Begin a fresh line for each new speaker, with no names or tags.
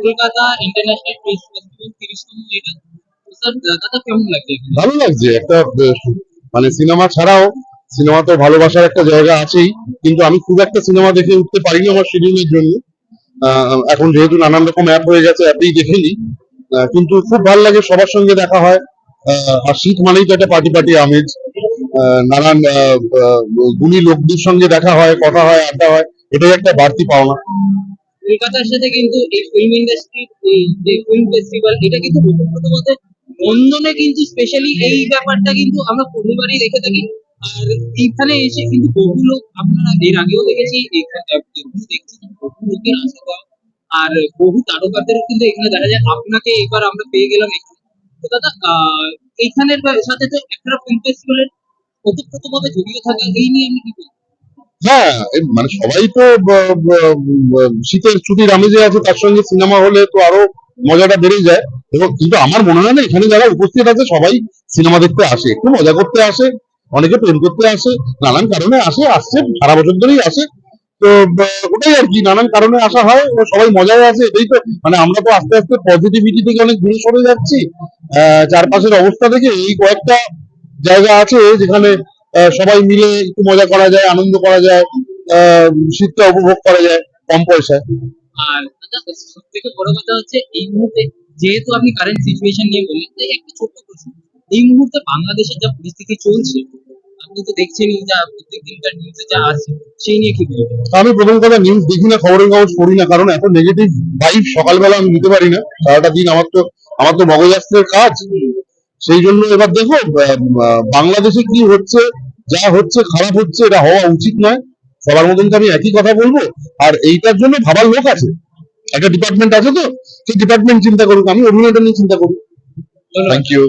Kolkata international press festival 30তম এটা। তো sir দাদা কেমন লাগছে এখানে?
ভালো লাগছে একটা মানে সিনেমা ছাড়াও, সিনেমা তো ভালোবাসার একটা জায়গা আছেই, কিন্তু আমি খুব একটা সিনেমা দেখে উঠতে পারি না আমার শিডিউলের জন্য। এখন যেহেতু নানান রকম অ্যাপ হয়ে গেছে, অ্যাপেই দেখে নিই। কিন্তু খুব ভালো লাগে, সবার সঙ্গে দেখা হয়। আর শীত মানেই তো একটা পার্টি পার্টি আমেজ। নানান গুণী লোকদের সঙ্গে দেখা হয়, কথা হয়, আড্ডা হয়, এটাই একটা বাড়তি পাওনা।
কলকাতার সাথে কিন্তু এই ফিল্ম ইন্ডাস্ট্রি, এই যে ফিল্ম ফেস্টিভ্যাল, এটা কিন্তু প্রথমত লন্ডনে কিন্তু স্পেশালি এই ব্যাপারটা কিন্তু আমরা প্রতিবারই দেখে থাকি। আর এইখানে এসে কিন্তু বহু লোক, আপনারা এর আগেও দেখেছি এখানে যেগুলো দেখছি, বহু লোকের আসা যাওয়া আর বহু তারকাদের কিন্তু এখানে দেখা যায়। আপনাকে এবার আমরা পেয়ে গেলাম এখানে। তো দাদা এইখানের সাথে তো একটা ফিল্ম ফেস্টিভ্যালের ওতপ্রোতভাবে জড়িয়ে থাকে, এই নিয়ে আমি কি বলবো?
হ্যাঁ, মানে সবাই তো শীতের ছুটির আমেজে আছে, তার সঙ্গে সিনেমা হলে তো আরো মজাটা বেড়ে যায়। এবং কিন্তু আমার মনে হয় না এখানে যারা উপস্থিত আছে সবাই সিনেমা দেখতে আসে, একটু মজা করতে আসে, অনেকে প্রেম করতে আসে, নানান কারণে আসছে, সারা বছর ধরেই আসে। তো ওটাই আর কি, নানান কারণে আসা হয়, ও সবাই মজায় আছে, এটাই তো। মানে আমরা তো আস্তে আস্তে পজিটিভিটি থেকে অনেক দূরে সরে যাচ্ছি। চারপাশের অবস্থা থেকে এই কয়েকটা জায়গা আছে যেখানে সবাই মিলে একটু মজা করা যায়, আনন্দ করা যায়, আহ শীতটা উপভোগ করা যায় কম পয়সায়।
আর দাদা সব থেকে বড় কথা হচ্ছে এই মুহূর্তে, যেহেতু আপনি কারেন্ট সিচুয়েশন নিয়ে বললেন, তাই একটা ছোট্ট প্রশ্ন। এই মুহূর্তে বাংলাদেশের যা পরিস্থিতি চলছে, আপনি তো দেখছেনই যা প্রত্যেক দিনকার নিউজে যা আছে, সেই নিয়ে কি বলবেন?
আমি প্রথম কথা নিউজ দেখি না, খবরের কাগজ পড়ি না, কারণ এত নেগেটিভ ভাইব সকালবেলা আমি নিতে পারি না। সারাটা দিন আমার তো মগজাস্ত্রের কাজ। সেই জন্য এবার দেখো বাংলাদেশে কি হচ্ছে, যা হচ্ছে খারাপ হচ্ছে, এটা হওয়া উচিত নয়। সবার মতন তো আমি একই কথা বলবো। আর এইটার জন্য ভাবার লোক আছে, একটা ডিপার্টমেন্ট আছে, তো সেই ডিপার্টমেন্ট চিন্তা করুক, আমি অভিনয়টা নিয়ে চিন্তা করি। Thank you.